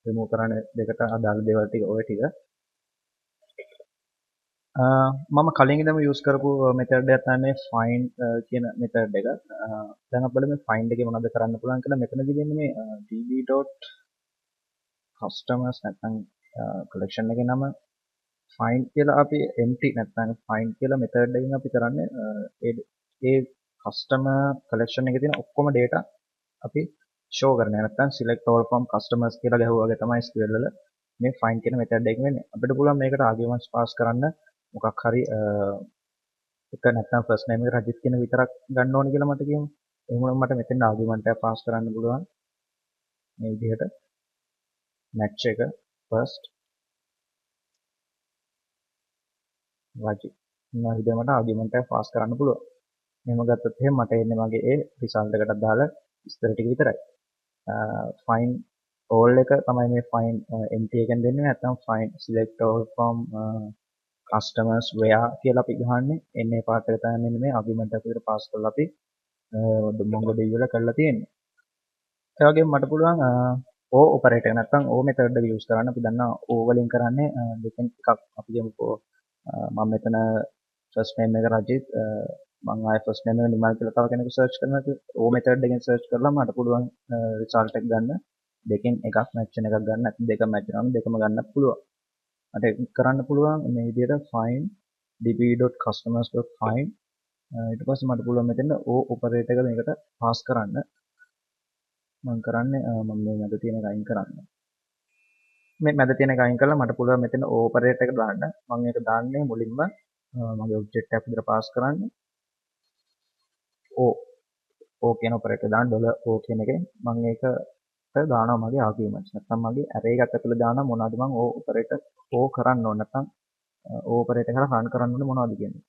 remove කරන දෙකට අදාළ දේවල් ටික ඔය ටික. මම කලින් ඉඳන්ම use කරපු method එකක් තමයි මේ find කියන method එක. දැන් අපි බලමු මේ find එකේ මොනවද කරන්න පුළුවන් කියලා. මෙතනදී වෙන්නේ මේ db.customers නැත්නම් collection එකේ නම find කියලා අපි empty නැත්නම් find කියලා method එකකින් අපි කරන්නේ ඒ customer collection එකේ තියෙන ඔක්කොම data අපි show කරනවා. නැත්නම් select all from customers කියලා ගැහුවා වගේ තමයි SQL වල මේ find කියන method එකෙන් වෙන්නේ. අපිට පුළුවන් මේකට arguments pass කරන්න මොකක් හරි එක නැත්නම් first name එක රජිත් කියන විතරක් ගන්න ඕනේ කියලා මට කියමු. එහෙම වුණොත් මට මෙතෙන් argument එකක් pass කරන්න පුළුවන්. මේ විදිහට match එක first රජිත්. මේ විදිහට මට argument එකක් pass කරන්න පුළුවන්. මෙහෙම ගත්තොත් එහෙනම් මට එන්නේ මගේ ඒ result එකට දාලා විස්තර ටික විතරයි. find all එක තමයි මේ find empty එකෙන් දෙන්නේ. නැත්නම් find select all from customers where කියලා අපි ගහන්නේ. එන්නේ part එක තමයි මෙන්න මේ argument එක විතර pass කරලා අපි MongoDB වල කරලා තියෙන්නේ. ඒ වගේම මට පුළුවන් o operator එක නැත්නම් o method එක use කරන්න. අපි දන්නවා o වලින් කරන්නේ දෙකෙන් එකක්. අපි කියමුකෝ මම මෙතන first name එක රජිත් මම ආයෙ first name එක නිමල් කියලා තව කෙනෙකු search කරනවා o method එකෙන් search කරලා මට පුළුවන් result එක ගන්න. දෙකෙන් එකක් match වෙන එකක් ගන්න. නැත්නම් දෙක match වෙනවා නම් දෙකම ගන්නත් පුළුවන්. මට කරන්න පුළුවන් මේ විදිහට find db.customers.find ඊට පස්සේ මට පුළුවන් මෙතන o operator එක මේකට pass කරන්න. මම කරන්නේ මම මේ මැද තියෙන එක අයින් කරන්න. මේ මැද තියෙන එක අයින් කරලා මට පුළුවන් මෙතන o operator එක දාන්න. මම මේක දාන්නේ මුලින්ම මගේ object එකක් විතර pass කරන්න. o O කියන ඔපරේටර් දාන $O කියන එකෙන් මම ඒකට දානවා මගේ ආගියුමන්ට්ස්. නැත්නම් මගේ ඇරේ එකක් ඇතුළේ දානවා මොනවද මම O ඔපරේටර් O කරන්න ඕන නැත්නම් O ඔපරේටර් කරලා රන් කරන්න ඕනේ මොනවද කියන්නේ.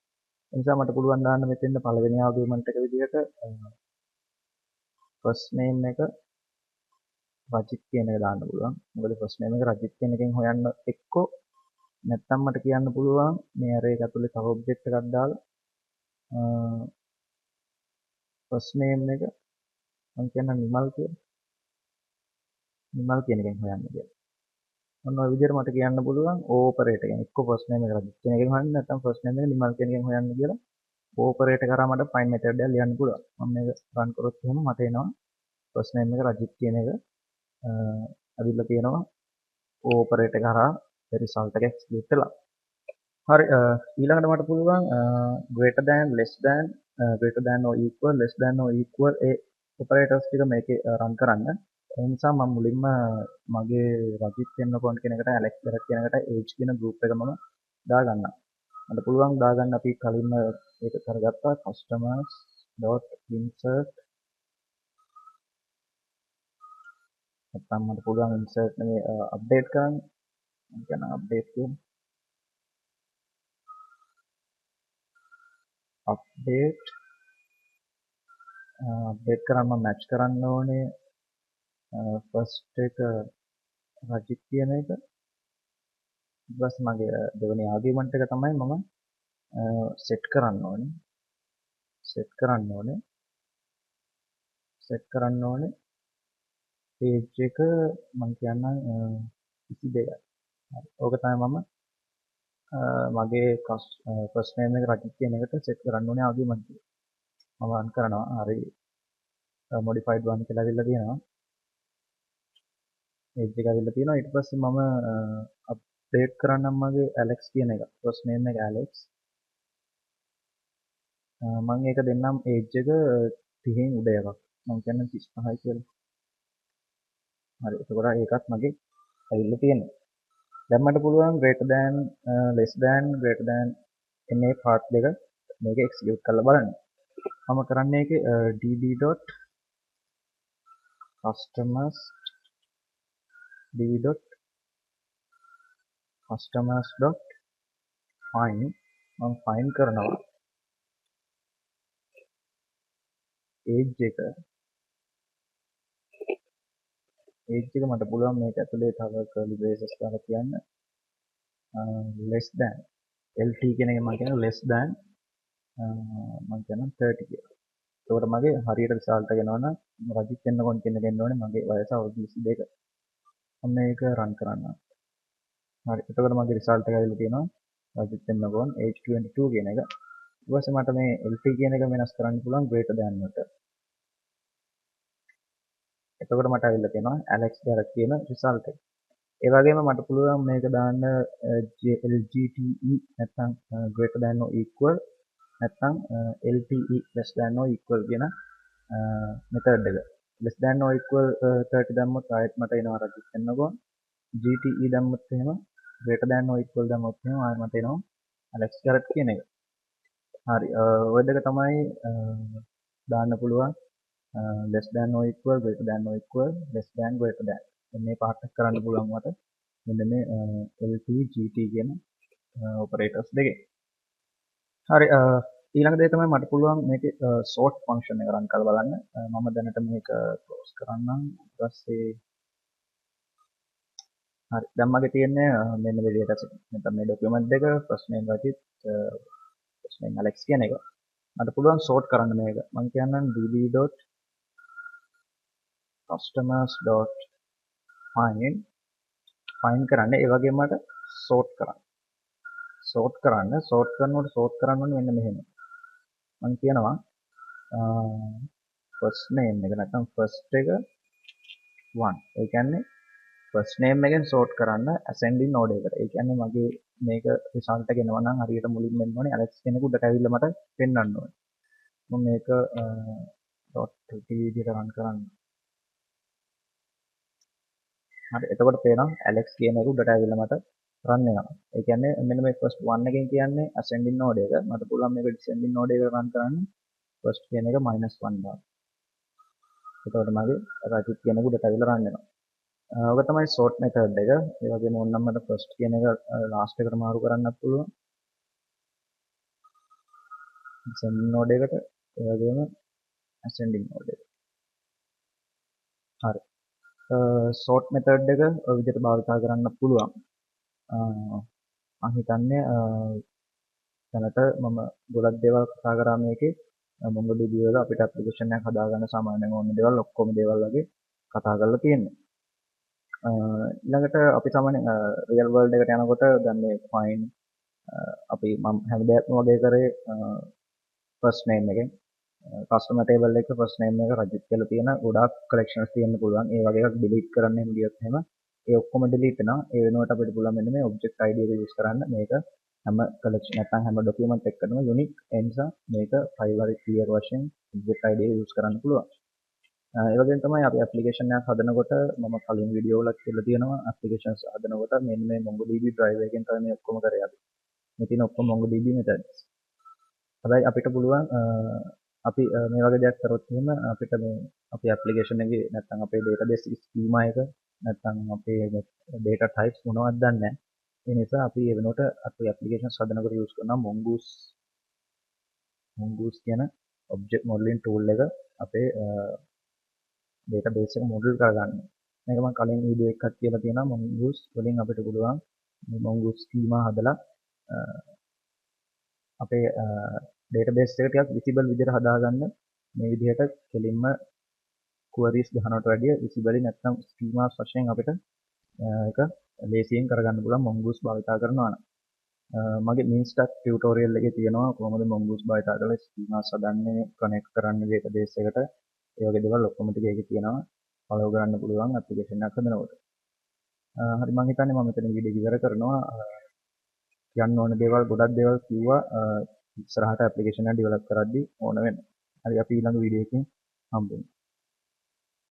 ඒ නිසා මට පුළුවන් දාන්න මෙතෙන්ද පළවෙනි ආගියුමන්ට් එක විදිහට first name එක රජිත් කියන එක දාන්න පුළුවන්. මොකද first name එක රජිත් කියන එකෙන් හොයන්න එක්කෝ නැත්නම් මට කියන්න පුළුවන් මේ array එක ඇතුලේ තව object එකක් දාලා first name එක මම කියන්න නිමල් කියලා. නිමල් කියන එකෙන් හොයන්න කියලා. ඔන්න ඔය විදිහට මට කියන්න පුළුවන් O operator එකෙන් එක්ක first name එක රජිත් කියන එකෙන් හොයන්න නැත්නම් first name එක නිමල් කියන එකෙන් හොයන්න කියලා O operator කරා මට find method එක ලියන්න පුළුවන්. මම මේක run කරොත් එහෙම මට එනවා first name එක රජිත් කියන එක ඇවිල්ලා තියෙනවා O operator කරා result එක execute වෙලා. හරි ඊළඟට මට පුළුවන් greater than less than greater than or equal less than or equal A operators ටික මේකේ run කරන්න. ඒ නිසා මම මුලින්ම මගේ රජිත් වෙන්න account කියන එකට Alex කරත් කියන එකට age කියන group එක මම දාගන්නවා. මට පුළුවන් දාගන්න අපි කලින්ම ඒක කරගත්තා customers.insert නැත්නම් මට පුළුවන් insert නේ update කරන්න. මම කියන update කියන update කරන්න match කරන්න ඕනේ first එක රජිත් කියන එක ඊට පස්සේ මගේ දෙවෙනි ආගියුමන්ට් එක තමයි මම set කරන්න ඕනේ page එක මම කියන්නම් 22යි. හරි. ඕක තමයි මම මගේ first name එක රජිත් කියන එකට set කරන්න ඕනේ ආගියුමන්ට් එක. මම run කරනවා. හරි. modified one කියලා ඇවිල්ලා තියෙනවා. age එක ඇවිල්ලා තියෙනවා. ඊට පස්සේ මම update කරන්නම් මගේ Alex කියන එක. first name එක Alex. මම ඒක දෙන්නම් age එක 30න් උඩ එකක්. මම කියන්නේ 35යි කියලා. හරි. එතකොට ඒකත් මගේ ඇවිල්ලා තියෙනවා. දැන් මට පුළුවන් greater than less than greater than මේ part දෙක මේක execute කරලා බලන්න. මම කරන්නේ ඒකේ db.customers.find මම find කරනවා age එක මට පුළුවන් මේක ඇතුලේ තව curly braces දාලා කියන්න less than lt කියන එක මම කියන less than මම කියන 30 කියලා. එතකොට මගේ හරියට result එක එනවා නම් රජිත් වෙන්න කොන් කියන එක එන්න ඕනේ මගේ වයස අවුරුදු 22. මම මේක run කරනවා. හරි. එතකොට මගේ result එක ඇවිල්ලා තියෙනවා රජිත් වෙන්න කොන් age 22 කියන එක. ඊට පස්සේ මට මේ lt කියන එක වෙනස් කරන්න පුළුවන් greater than එකට. එතකොට මට ඇවිල්ලා තියෙනවා Alex Garrett කියන result එක. ඒ වගේම මට පුළුවන් මේක දාන්න LGTE නැත්නම් greater than or equal නැත්නම් LTE less than or equal කියන method එක. less than or equal 30 දැම්මොත් ආයෙත් මට එනවා රජිත් වෙන්නකෝ. GTE දැම්මොත් එහෙම greater than or equal දැම්මොත් එහෙම ආයෙත් මට එනවා Alex Garrett කියන එක. හරි. ඔය දෙක තමයි දාන්න පුළුවන් less than or equal greater than or equal less than greater than මේ පාර්ට් එක කරන්න පුළුවන් මට මෙන්න මේ LT GT කියන ඔපරේටර්ස් දෙකේ. හරි ඊළඟ දේ තමයි මට පුළුවන් මේකේ sort function එක run කරලා බලන්න. මම දැනට මේක close කරන්නම්. ඊට පස්සේ හරි දැන් මගේ තියෙන්නේ මෙන්න මේ data set. නැත්නම් මේ document දෙක first name Rajith first name Alex කියන එක. මට පුළුවන් sort කරන්න මේක. මම කියන්නම් db.customers.find කරන්න. ඒ වගේම මට sort කරන්න. sort කරන්න ඕනේ මෙන්න මෙහෙම. මම කියනවා first name එක නැත්නම් first එක 1. ඒ කියන්නේ first name එකෙන් sort කරන්න ascending order එකට. ඒ කියන්නේ මගේ මේක result එක එනවා නම් හරියට මුලින් එන්න ඕනේ Alex කෙනෙකුට ඇවිල්ලා මට පෙන්වන්න ඕනේ. මම මේක .tt විදිහට run කරන්න. හරි එතකොට පේනවා Alex කියන එක උඩට ඇවිල්ලා මට run වෙනවා. ඒ කියන්නේ මෙන්න මේ first 1 එකෙන් කියන්නේ ascending order එක. මට පුළුවන් මේක descending order එකට run කරන්න. first කියන එක -1 දාන්න. එතකොට මගේ රජිත් කියන උඩට ඇවිල්ලා රන් වෙනවා. ඔක තමයි sort method එක. ඒ වගේම ඕනනම් මට first කියන එක last එකට මාරු කරන්නත් පුළුවන්. descending node එකට ඒ වගේම ascending node එකට. හරි. sort method එක ඔය විදිහට භාවිත කරන්න පුළුවන්. මම හිතන්නේ දැනට මම ගොඩක් දේවල් කතා කරා මේකේ. MongoDB වල අපිට application එකක් හදාගන්න සාමාන්‍යයෙන් ඕන දේවල් ඔක්කොම දේවල් වගේ කතා කරලා තියෙනවා. ඊළඟට අපි සාමාන්‍යයෙන් real world එකට යනකොට දැන් මේ find අපි මම හැමදාම වගේ කරේ first name එකෙන් customer table එක first name එක රජිත් කියලා තියෙන ගොඩාක් collections තියෙන්න පුළුවන්. ඒ වගේ එකක් delete කරන්න එහෙම ගියොත් එහෙම ඒ ඔක්කොම delete වෙනවා. ඒ වෙනුවට අපිට පුළුවන් මෙන්න මේ object id එක use කරන්න. මේක හැම collection නැත්නම් හැම document එකකටම unique ඒ නිසා මේක file හරි clear වශයෙන් object id එක use කරන්න පුළුවන්. ඒ වගේම තමයි අපි application එකක් හදනකොට මම කලින් වීඩියෝ වලත් කියලා තියෙනවා applications හදනකොට මෙන්න මේ MongoDB drive එකෙන් තමයි මේ ඔක්කොම කරේ අපි. මේ තියෙන ඔක්කොම MongoDB methods. හැබැයි අපිට පුළුවන් අපි මේ වගේ දෙයක් කරොත් එහෙම අපිට මේ අපේ application එකේ නැත්නම් අපේ database schema එක නැත්නම් අපේ data types මොනවද දන්නේ නැහැ. ඒ නිසා අපි ඒ වෙනකොට අපේ applications හදනකොට use කරනවා mongoose කියන object modeling tool එක අපේ database එක model කරගන්න. මේක මම කලින් වීඩියෝ එකක් කියලා තියෙනවා mongoose වලින් අපිට පුළුවන් මේ mongoose schema හදලා අපේ database එක ටිකක් visible විදිහට හදාගන්න මේ විදිහට කෙලින්ම queries ගහනවට වැඩිය visibly නැත්නම් schemas වශයෙන් අපිට ඒක ලේසියෙන් කරගන්න පුළුවන් mongoose භාවිතා කරනවා නම්. මගේ minstack tutorial එකේ තියෙනවා කොහොමද mongoose භාවිතා කරලා schemas හදන්නේ connect කරන්නේ database එකට. ඒ වගේ දේවල් ඔක්කොම ටික ඒකේ තියෙනවා. follow කරන්න පුළුවන් application එකක් හදනකොට. හරි මම හිතන්නේ මම මෙතන වීඩියෝ ඉවර කරනවා. කියන්න ඕන දේවල් ගොඩක් දේවල් කිව්වා ඉස්සරහට application එක develop කරද්දී ඕන වෙන. හරි අපි ඊළඟ වීඩියෝ එකකින් හම්බෙමු.